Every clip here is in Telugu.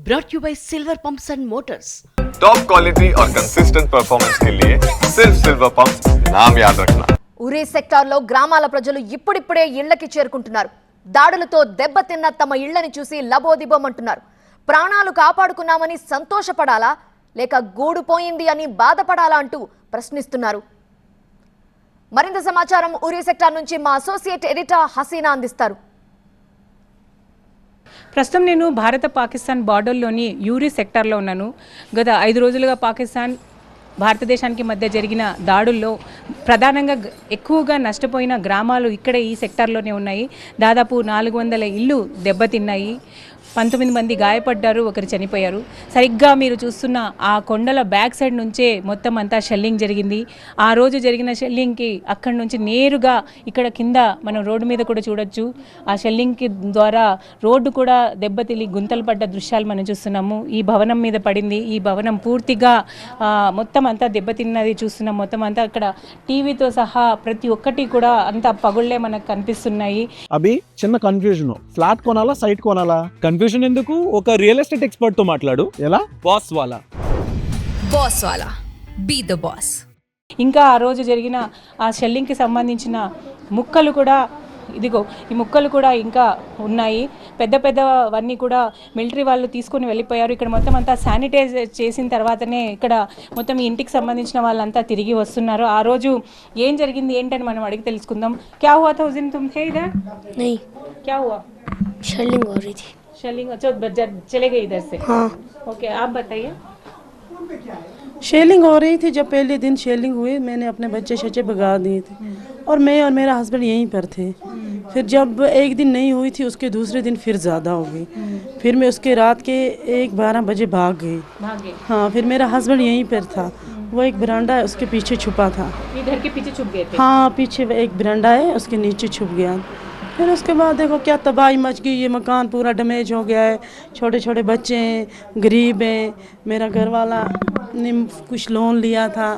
brought you by Silver Pumps and Motors. Top quality और कंसिस्टेंट परफॉर्मेंस के लिए सिर्फ सिल्वर पंप्स नाम याद रखना. ఉరి సెక్టార్లో గ్రామాల ప్రజలు ఇప్పుడిప్పుడే ఇళ్లకి చేరుకుంటున్నారు. దాడులతో దెబ్బతిన్న తమ ఇళ్లని చూసి లబోదిబోమంటున్నారు. ప్రాణాలు కాపాడుకున్నామని సంతోషపడాలా లేక గూడు పోయింది అని బాధపడాలా అంటూ ప్రశ్నిస్తున్నారు. మరింత సమాచారం ఉరి సెక్టార్ నుంచి మా అసోసియేట్ ఎడిటర్ హసీనా అందిస్తారు. ప్రస్తుతం నేను భారత పాకిస్తాన్ బార్డర్లోని యూరి సెక్టార్లో ఉన్నాను. గత 5 రోజులుగా పాకిస్తాన్ భారతదేశానికి మధ్య జరిగిన దాడుల్లో ప్రధానంగా ఎక్కువగా నష్టపోయిన గ్రామాలు ఇక్కడే ఈ సెక్టార్లోనే ఉన్నాయి. దాదాపు 400 ఇళ్ళు దెబ్బతిన్నాయి. 19 మంది గాయపడ్డారు, ఒకరు చనిపోయారు. సరిగ్గా మీరు చూస్తున్న ఆ కొండల బ్యాక్ సైడ్ నుంచే మొత్తం అంతా షెల్లింగ్ జరిగింది. ఆ రోజు జరిగిన షెల్లింగ్కి అక్కడి నుంచి నేరుగా ఇక్కడ కింద మనం రోడ్డు మీద కూడా చూడొచ్చు. ఆ షెల్లింగ్కి ద్వారా రోడ్డు కూడా దెబ్బతిలి గుంతలు పడ్డ దృశ్యాలు మనం చూస్తున్నాము. ఈ భవనం మీద పడింది. ఈ భవనం పూర్తిగా మొత్తం అంతా దెబ్బతిన్నది చూస్తున్నాం. మొత్తం అంతా అక్కడ టీవీతో సహా ప్రతి ఒక్కటి కూడా అంతా పగుళ్లే మనకు కనిపిస్తున్నాయి. అభి చిన్న కన్ఫ్యూజన్, ఫ్లాట్ కొనాలా సైట్ కొనాలా? కన్ఫ్యూజన్ ఎందుకు? ఒక రియల్ ఎస్టేట్ ఎక్స్పర్ట్ తో మాట్లాడు. ఎలా? బాస్ వాలా బీ ద బాస్. ఇంకా ఆ రోజు జరిగిన ఆ షెల్లింగ్కి సంబంధించిన ముక్కలు కూడా ఇదిగో ఈ ముక్కలు కూడా ఇంకా ఉన్నాయి. పెద్ద పెద్దవన్నీ కూడా మిలిటరీ వాళ్ళు తీసుకొని వెళ్ళిపోయారు. ఇక్కడ మొత్తం అంతా శానిటైజ్ చేసిన తర్వాతనే ఇక్కడ మొత్తం ఈ ఇంటికి సంబంధించిన వాళ్ళంతా తిరిగి వస్తున్నారు. ఆ రోజు ఏం జరిగింది ఏంటని మనం అడిగి తెలుసుకుందాం. క్యా హువా థా ఉస్ దిన్ తుమ్ थे इधर? नहीं, क्या हुआ? शेलिंग हो रही थी. शेलिंग अच्छा चले गए इधर से? हाँ. ओके, आप बताइए. शेलिंग हो रही थी. जब पहले दिन शेलिंग हुई मैंने अपने बच्चे भगा दिए थे और मैं और मेरा हस्बैंड यहीं पर थे. फिर जब एक दिन नहीं हुई थी उसके दूसरे दिन फिर ज़्यादा हो गई. फिर मैं उसके रात के 1-12 बजे भाग गई. हाँ, फिर मेरा हस्बैंड यहीं पर था. वो एक बरांडा है उसके पीछे छुपा था. ये घर के पीछे छुप गए थे? हाँ, पीछे एक बरांडा है उसके नीचे छुप गया. फिर उसके बाद देखो क्या तबाही मच गई. ये मकान पूरा डैमेज हो गया है. छोटे छोटे बच्चे हैं, गरीब हैं. मेरा घर वाला ने कुछ लोन लिया था,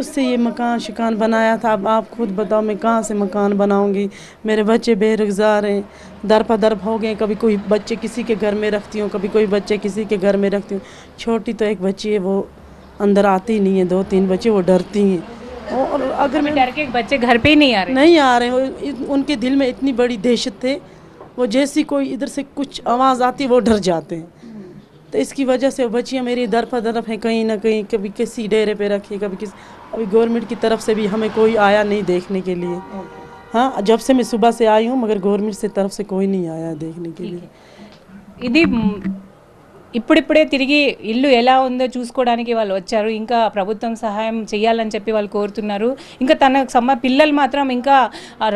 उससे ये मकान शिकान बनाया था. अब आप खुद बताओ मैं कहाँ से मकान बनाऊंगी? मेरे बच्चे बेरोज़गार हैं, दरपदर हो गए. कभी कोई बच्चे किसी के घर में रखती हूँ, कभी कोई बच्चे किसी के घर में रखती हूँ. छोटी तो एक बच्ची है वो अंदर आती नहीं है. 2-3 बच्चे वो डरती हैं. और अगर मैं डर के बच्चे घर पे ही नहीं आ रहे उनके दिल में इतनी बड़ी दहशत थे. वो जैसी कोई इधर से कुछ आवाज़ आती वो डर जाते हैं. तो इसकी वजह से वो बच्चियाँ मेरी दरपदरफ हैं कहीं ना कहीं. कभी किसी डेरे पे रखी, कभी किसी. अभी गवर्नमेंट की तरफ से भी हमें कोई आया नहीं देखने के लिए. हाँ, जब से मैं सुबह से आई हूँ मगर गवर्नमेंट से तरफ से कोई नहीं आया देखने के लिए. ఇది ఇప్పుడిప్పుడే తిరిగి ఇల్లు ఎలా ఉందో చూసుకోవడానికి వాళ్ళు వచ్చారు. ఇంకా ప్రభుత్వం సహాయం చేయాలని చెప్పి వాళ్ళు కోరుతున్నారు. ఇంకా తన పిల్లలు మాత్రం ఇంకా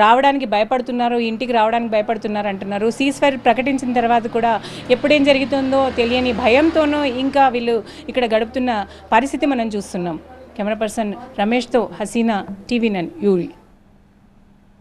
రావడానికి భయపడుతున్నారు, ఇంటికి రావడానికి భయపడుతున్నారు అంటున్నారు. సీజ్ ఫైర్ ప్రకటించిన తర్వాత కూడా ఎప్పుడేం జరుగుతుందో తెలియని భయంతోనూ ఇంకా వీళ్ళు ఇక్కడ గడుపుతున్న పరిస్థితి మనం చూస్తున్నాం. కెమెరా పర్సన్ రమేష్తో హసీనా, TV9 యూరి.